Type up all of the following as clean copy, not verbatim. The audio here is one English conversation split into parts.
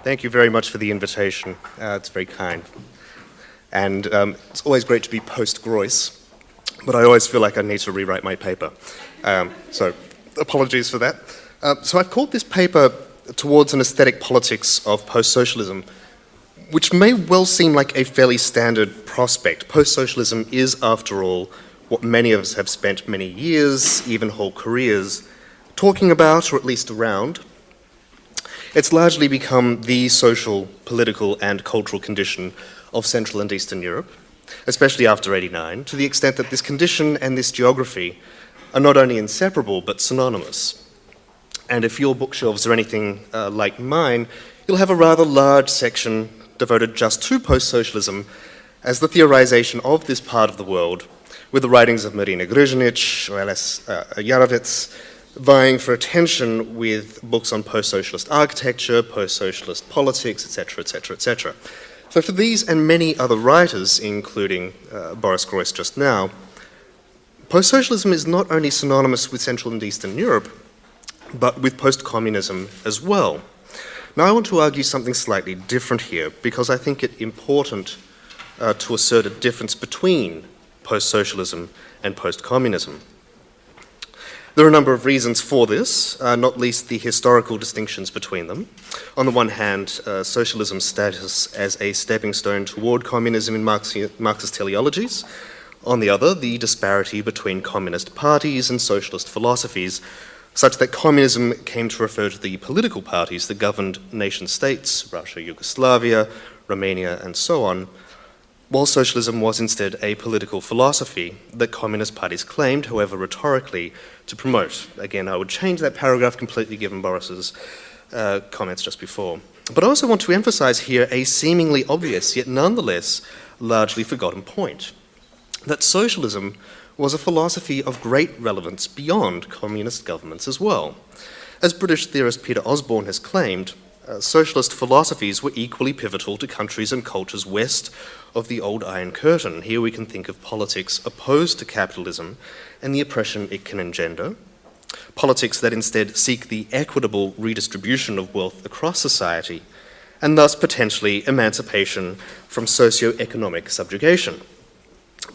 Thank you very much for the invitation. It's very kind. And it's always great to be post-Groys, but I always feel like I need to rewrite my paper. So apologies for that. So I've called this paper Towards an Aesthetic Politics of Post-Socialism, which may well seem like a fairly standard prospect. Post-socialism is, after all, what many of us have spent many years, even whole careers, talking about, or at least around. It's largely become the social, political, and cultural condition of Central and Eastern Europe, especially after '89, to the extent that this condition and this geography are not only inseparable, but synonymous. And if your bookshelves are anything like mine, you'll have a rather large section devoted just to post-socialism as the theorization of this part of the world, with the writings of Marina Grzynic or Ales Jarovec vying for attention with books on post-socialist architecture, post-socialist politics, etc., etc., etc. So for these and many other writers, including Boris Groys just now, post-socialism is not only synonymous with Central and Eastern Europe, but with post-communism as well. Now I want to argue something slightly different here, because I think it important to assert a difference between post-socialism and post-communism. There are a number of reasons for this, not least the historical distinctions between them. On the one hand, socialism's status as a stepping stone toward communism in Marxist teleologies. On the other, the disparity between communist parties and socialist philosophies, such that communism came to refer to the political parties that governed nation-states, Russia, Yugoslavia, Romania, and so on, while socialism was instead a political philosophy that communist parties claimed, however rhetorically, to promote. Again, I would change that paragraph completely given Boris's comments just before. But I also want to emphasize here a seemingly obvious, yet nonetheless largely forgotten point, that socialism was a philosophy of great relevance beyond communist governments as well. As British theorist Peter Osborne has claimed, socialist philosophies were equally pivotal to countries and cultures west of the old Iron Curtain. Here we can think of politics opposed to capitalism and the oppression it can engender, politics that instead seek the equitable redistribution of wealth across society, and thus potentially emancipation from socio-economic subjugation.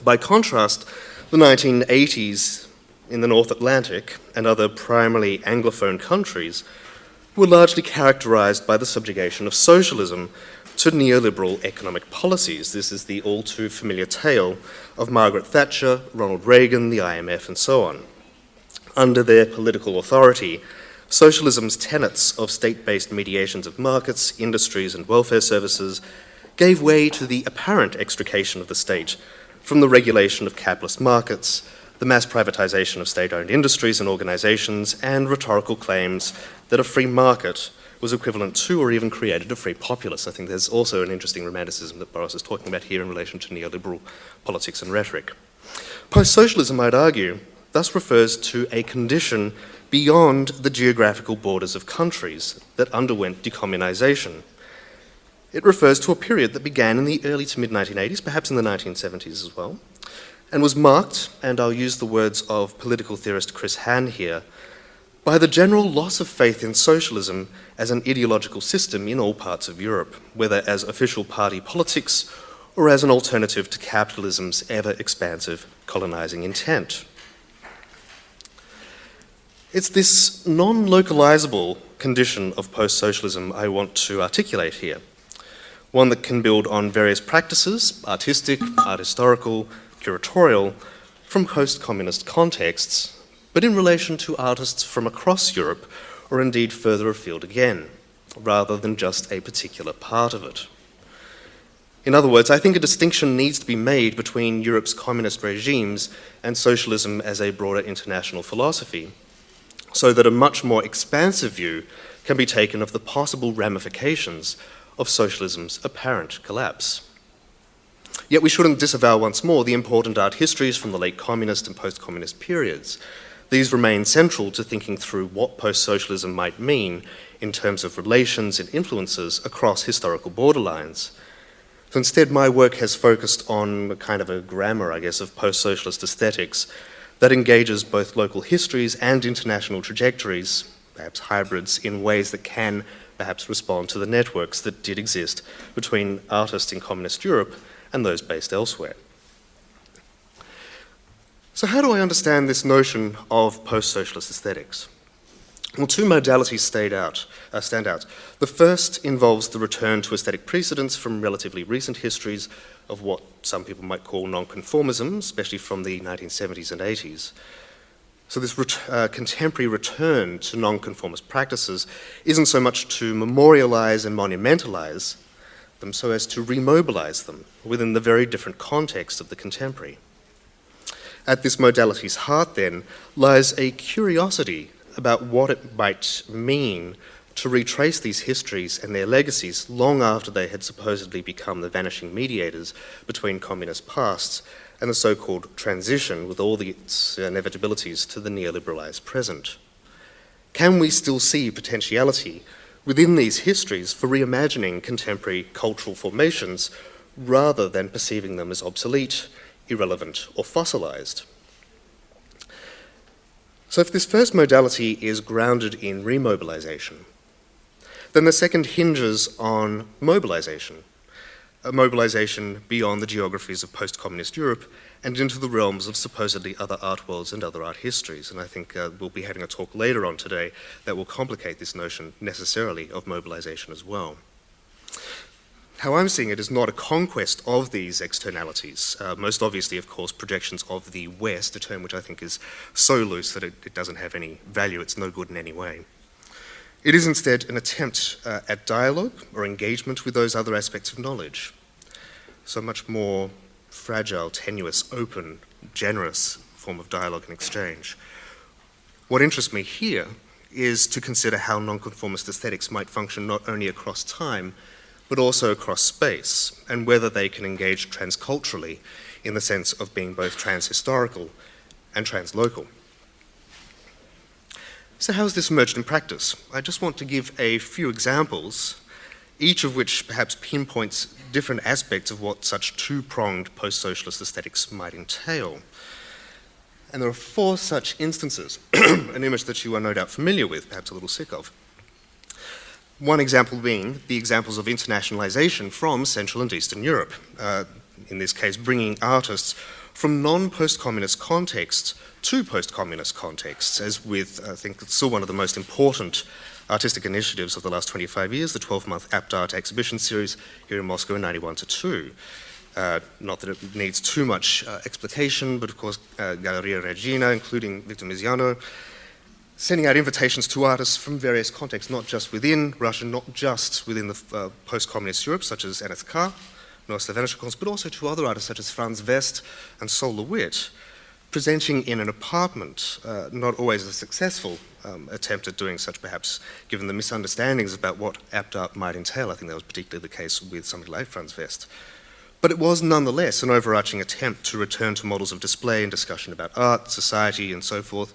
By contrast, the 1980s in the North Atlantic and other primarily Anglophone countries were largely characterized by the subjugation of socialism to neoliberal economic policies. This is the all too familiar tale of Margaret Thatcher, Ronald Reagan, the IMF, and so on. Under their political authority, socialism's tenets of state-based mediations of markets, industries, and welfare services gave way to the apparent extrication of the state from the regulation of capitalist markets, the mass privatization of state-owned industries and organizations, and rhetorical claims that a free market was equivalent to or even created a free populace. I think there's also an interesting romanticism that Boris is talking about here in relation to neoliberal politics and rhetoric. Post-socialism, I'd argue, thus refers to a condition beyond the geographical borders of countries that underwent decommunization. It refers to a period that began in the early to mid-1980s, perhaps in the 1970s as well, and was marked, and I'll use the words of political theorist Chris Hann here, by the general loss of faith in socialism as an ideological system in all parts of Europe, whether as official party politics or as an alternative to capitalism's ever-expansive colonizing intent. It's this non-localizable condition of post-socialism I want to articulate here, one that can build on various practices, artistic, art historical, curatorial, from post-communist contexts, but in relation to artists from across Europe, or indeed further afield again, rather than just a particular part of it. In other words, I think a distinction needs to be made between Europe's communist regimes and socialism as a broader international philosophy, so that a much more expansive view can be taken of the possible ramifications of socialism's apparent collapse. Yet we shouldn't disavow once more the important art histories from the late communist and post-communist periods. These remain central to thinking through what post-socialism might mean in terms of relations and influences across historical borderlines. So instead, my work has focused on a kind of a grammar, I guess, of post-socialist aesthetics that engages both local histories and international trajectories, perhaps hybrids, in ways that can perhaps respond to the networks that did exist between artists in communist Europe and those based elsewhere. So how do I understand this notion of post-socialist aesthetics? Well, two modalities stand out. The first involves the return to aesthetic precedents from relatively recent histories of what some people might call nonconformism, especially from the 1970s and 80s. So this contemporary return to nonconformist practices isn't so much to memorialize and monumentalize them so as to remobilize them within the very different context of the contemporary. At this modality's heart, then, lies a curiosity about what it might mean to retrace these histories and their legacies long after they had supposedly become the vanishing mediators between communist pasts and the so-called transition with all its inevitabilities to the neoliberalized present. Can we still see potentiality within these histories for reimagining contemporary cultural formations rather than perceiving them as obsolete, irrelevant, or fossilized? So if this first modality is grounded in remobilization, then the second hinges on mobilization, a mobilization beyond the geographies of post-communist Europe and into the realms of supposedly other art worlds and other art histories. And I think we'll be having a talk later on today that will complicate this notion necessarily of mobilization as well. How I'm seeing it is not a conquest of these externalities. Most obviously, of course, projections of the West, a term which I think is so loose that it doesn't have any value, it's no good in any way. It is instead an attempt at dialogue or engagement with those other aspects of knowledge. So much more fragile, tenuous, open, generous form of dialogue and exchange. What interests me here is to consider how nonconformist aesthetics might function not only across time, but also across space, and whether they can engage transculturally in the sense of being both transhistorical and translocal. So how has this emerged in practice? I just want to give a few examples, each of which perhaps pinpoints different aspects of what such two-pronged post-socialist aesthetics might entail. And there are four such instances, an image that you are no doubt familiar with, perhaps a little sick of. One example being the examples of internationalization from Central and Eastern Europe, in this case bringing artists from non-post-communist contexts to post-communist contexts, as with, I think, still one of the most important artistic initiatives of the last 25 years, the 12-month Apt Art exhibition series here in Moscow in 91-2. Not that it needs too much explication, but of course Galerija Ljubljana, including Victor Miziano, sending out invitations to artists from various contexts, not just within Russia, not just within the post-communist Europe, such as NSK, Neue Slowenische Kunst, but also to other artists such as Franz West and Sol LeWitt, presenting in an apartment, not always a successful attempt at doing such, perhaps, given the misunderstandings about what apt art might entail. I think that was particularly the case with somebody like Franz West. But it was nonetheless an overarching attempt to return to models of display and discussion about art, society, and so forth,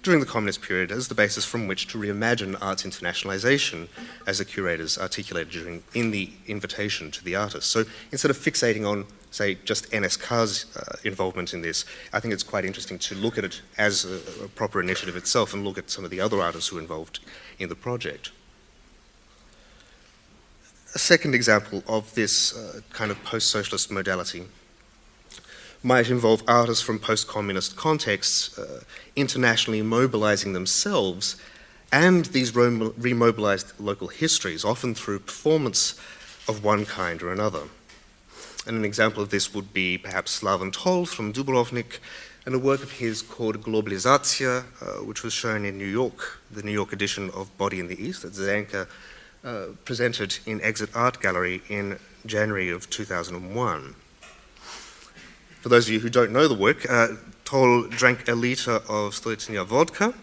during the communist period as the basis from which to reimagine art's internationalization, as the curators articulated in the invitation to the artists. So instead of fixating on, say, just NSK's involvement in this, I think it's quite interesting to look at it as a proper initiative itself and look at some of the other artists who were involved in the project. A second example of this kind of post-socialist modality might involve artists from post-communist contexts internationally mobilizing themselves and these remobilized local histories, often through performance of one kind or another. And an example of this would be perhaps Slaven Toll from Dubrovnik and a work of his called Globalizacija, which was shown in New York, the New York edition of Body in the East that Zdenka presented in Exit Art Gallery in January of 2001. For those of you who don't know the work, Toll drank a litre of Stolichnaya vodka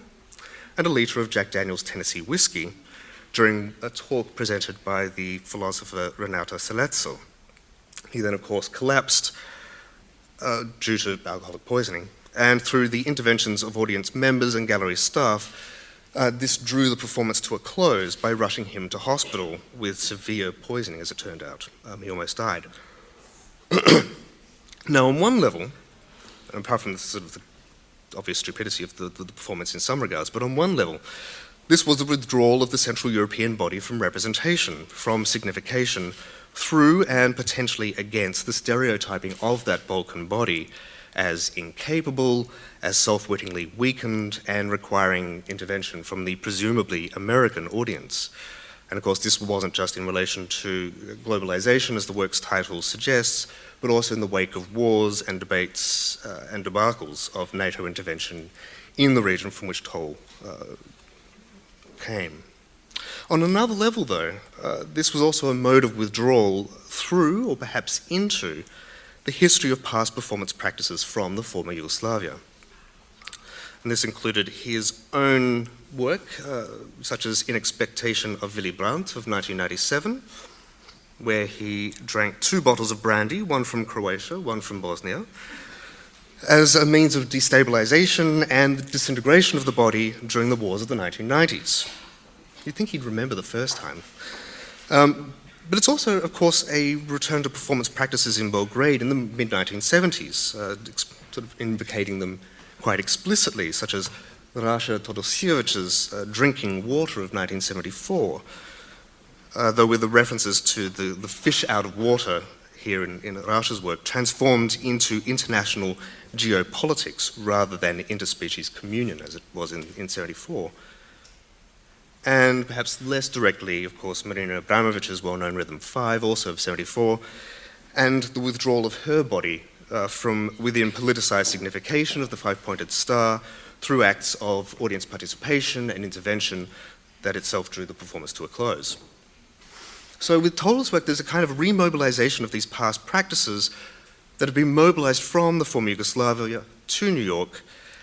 and a litre of Jack Daniel's Tennessee whiskey during a talk presented by the philosopher Renato Salezzo. He then, of course, collapsed due to alcoholic poisoning, and through the interventions of audience members and gallery staff, this drew the performance to a close by rushing him to hospital with severe poisoning, as it turned out. He almost died. Now, on one level, apart from the sort of the obvious stupidity of the performance in some regards, but on one level, This was the withdrawal of the Central European body from representation, from signification, through and potentially against the stereotyping of that Balkan body as incapable, as self-wittingly weakened, and requiring intervention from the presumably American audience. And of course, this wasn't just in relation to globalization, as the work's title suggests, but also in the wake of wars and debates and debacles of NATO intervention in the region from which Toll came. On another level, though, this was also a mode of withdrawal through, or perhaps into, the history of past performance practices from the former Yugoslavia. And this included his own work, such as In Expectation of Willy Brandt of 1997, where he drank 2 bottles of brandy, one from Croatia, one from Bosnia, as a means of destabilization and disintegration of the body during the wars of the 1990s. You'd think he'd remember the first time. But it's also, of course, a return to performance practices in Belgrade in the mid-1970s, sort of invocating them quite explicitly, such as Rasha Todosijevic's Drinking Water of 1974, though with the references to the fish out of water here in Rasha's work, transformed into international geopolitics rather than interspecies communion, as it was in 74. And perhaps less directly, of course, Marina Abramovic's well-known Rhythm 5, also of 74, and the withdrawal of her body from within politicized signification of the 5-pointed star through acts of audience participation and intervention that itself drew the performance to a close. So with Toll's work, there's a kind of remobilization of these past practices that have been mobilized from the former Yugoslavia to New York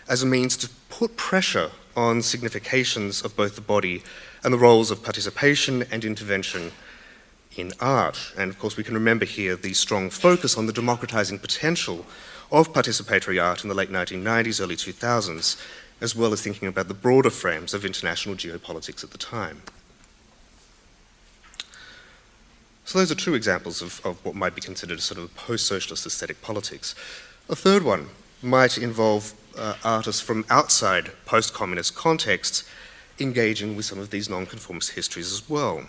as a means to put pressure on significations of both the body and the roles of participation and intervention in art. And of course, we can remember here the strong focus on the democratizing potential of participatory art in the late 1990s, early 2000s, as well as thinking about the broader frames of international geopolitics at the time. So those are 2 examples of what might be considered a sort of post-socialist aesthetic politics. A third one might involve artists from outside post-communist contexts engaging with some of these nonconformist histories as well.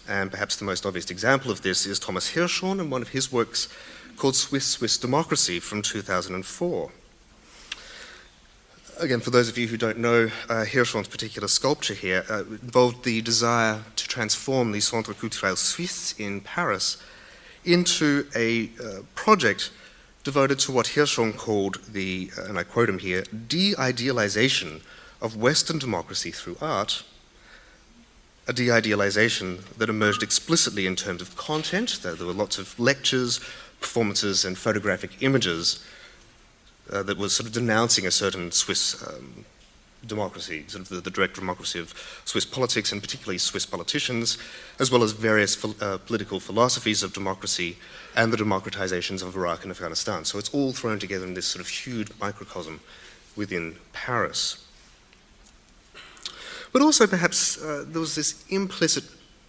And perhaps the most obvious example of this is Thomas Hirschhorn and one of his works called Swiss Democracy from 2004. Again, for those of you who don't know, Hirschhorn's particular sculpture here involved the desire to transform the Centre Culturel Suisse in Paris into a project devoted to what Hirschhorn called the, and I quote him here, de-idealization of Western democracy through art, a de-idealization that emerged explicitly in terms of content. There were lots of lectures, performances, and photographic images that was sort of denouncing a certain Swiss democracy, sort of the direct democracy of Swiss politics, and particularly Swiss politicians, as well as various political philosophies of democracy and the democratizations of Iraq and Afghanistan. So it's all thrown together in this sort of huge microcosm within Paris. But also perhaps there was this implicit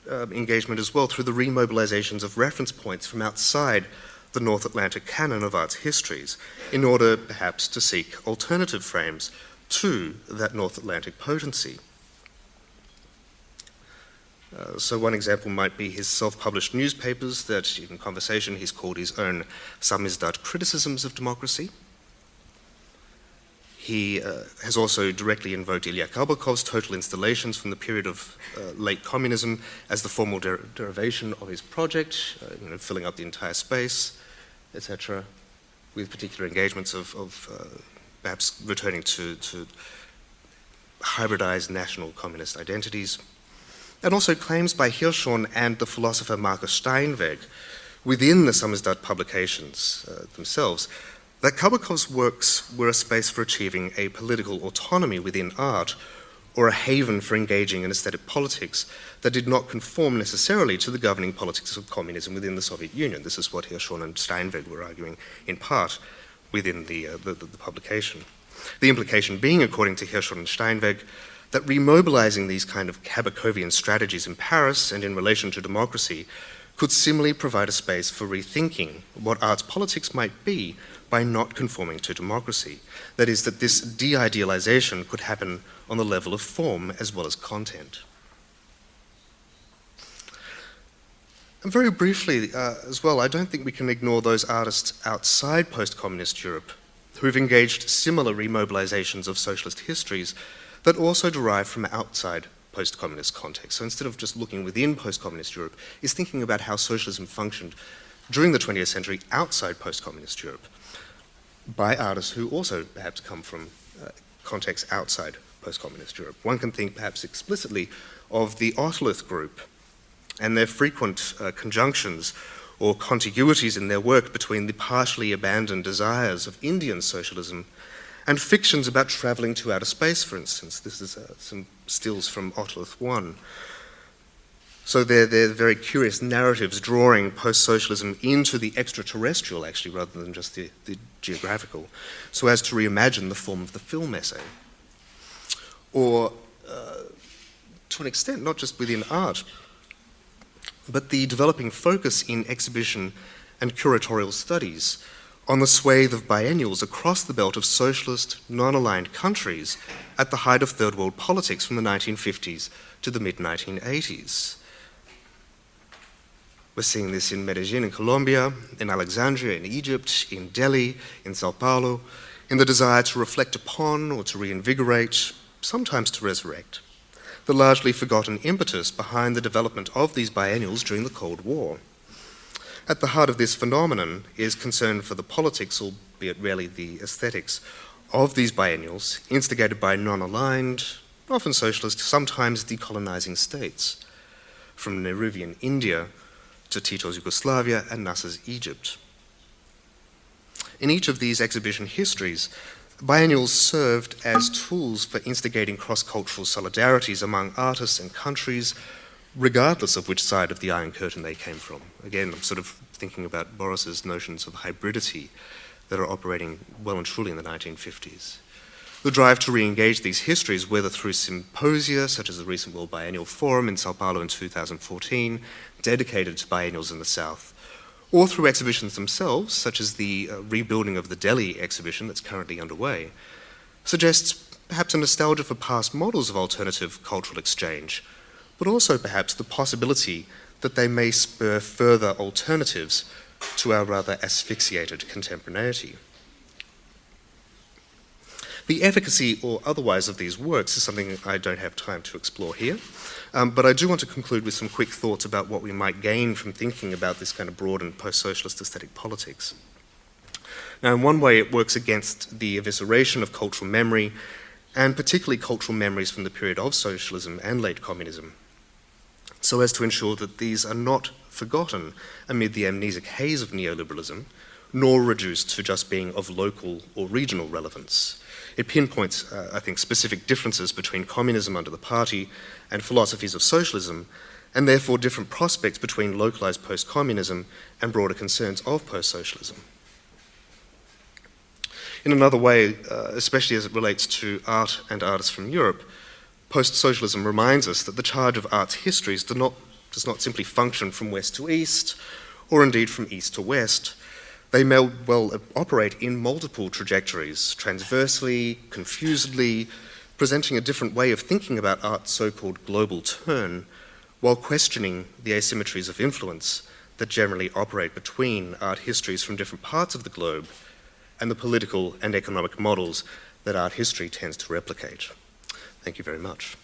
engagement as well through the remobilizations of reference points from outside the North Atlantic canon of art's histories, in order perhaps to seek alternative frames to that North Atlantic potency. So one example might be his self-published newspapers that in conversation he's called his own samizdat criticisms of democracy. He has also directly invoked Ilya Kalbakov's total installations from the period of late communism as the formal derivation of his project, filling up the entire space, etc., with particular engagements of perhaps returning to hybridized national communist identities. And also claims by Hirschhorn and the philosopher Markus Steinweg within the samizdat publications themselves that Kalbakov's works were a space for achieving a political autonomy within art, or a haven for engaging in aesthetic politics that did not conform necessarily to the governing politics of communism within the Soviet Union. This is what Hirschhorn and Steinweg were arguing in part within the publication. The implication being, according to Hirschhorn and Steinweg, that remobilizing these kind of Kabakovian strategies in Paris and in relation to democracy could similarly provide a space for rethinking what arts politics might be by not conforming to democracy. That is, that this de-idealization could happen on the level of form as well as content. And very briefly as well, I don't think we can ignore those artists outside post-communist Europe who've engaged similar remobilizations of socialist histories that also derive from outside post-communist contexts. So instead of just looking within post-communist Europe, is thinking about how socialism functioned during the 20th century outside post-communist Europe by artists who also perhaps come from contexts outside post-communist Europe. One can think perhaps explicitly of the Otolith group and their frequent conjunctions or contiguities in their work between the partially abandoned desires of Indian socialism and fictions about travelling to outer space, for instance. This is some stills from Otolith 1. So they're very curious narratives drawing post-socialism into the extraterrestrial, actually, rather than just the geographical, so as to reimagine the form of the film essay. Or, to an extent, not just within art, but the developing focus in exhibition and curatorial studies on the swathe of biennials across the belt of socialist, non-aligned countries at the height of third world politics from the 1950s to the mid-1980s. We're seeing this in Medellin in Colombia, in Alexandria in Egypt, in Delhi, in Sao Paulo, in the desire to reflect upon or to reinvigorate, sometimes to resurrect, the largely forgotten impetus behind the development of these biennials during the Cold War. At the heart of this phenomenon is concern for the politics, albeit rarely the aesthetics, of these biennials, instigated by non-aligned, often socialist, sometimes decolonizing states, from Nehruvian India to Tito's Yugoslavia and Nasser's Egypt. In each of these exhibition histories, biennials served as tools for instigating cross-cultural solidarities among artists and countries, regardless of which side of the Iron Curtain they came from. Again, I'm sort of thinking about Boris's notions of hybridity that are operating well and truly in the 1950s. The drive to re-engage these histories, whether through symposia, such as the recent World Biennial Forum in Sao Paulo in 2014, dedicated to biennials in the South, or through exhibitions themselves, such as the rebuilding of the Delhi exhibition that's currently underway, suggests perhaps a nostalgia for past models of alternative cultural exchange, but also perhaps the possibility that they may spur further alternatives to our rather asphyxiated contemporaneity. The efficacy or otherwise of these works is something I don't have time to explore here, but I do want to conclude with some quick thoughts about what we might gain from thinking about this kind of broad and post-socialist aesthetic politics. Now, in one way, it works against the evisceration of cultural memory, and particularly cultural memories from the period of socialism and late communism, so as to ensure that these are not forgotten amid the amnesic haze of neoliberalism, nor reduced to just being of local or regional relevance. It pinpoints, I think, specific differences between communism under the party and philosophies of socialism, and therefore different prospects between localized post-communism and broader concerns of post-socialism. In another way, especially as it relates to art and artists from Europe, post-socialism reminds us that the charge of art's histories does not simply function from west to east, or indeed from east to west. They may well operate in multiple trajectories, transversely, confusedly, presenting a different way of thinking about art's so-called global turn, while questioning the asymmetries of influence that generally operate between art histories from different parts of the globe and the political and economic models that art history tends to replicate. Thank you very much.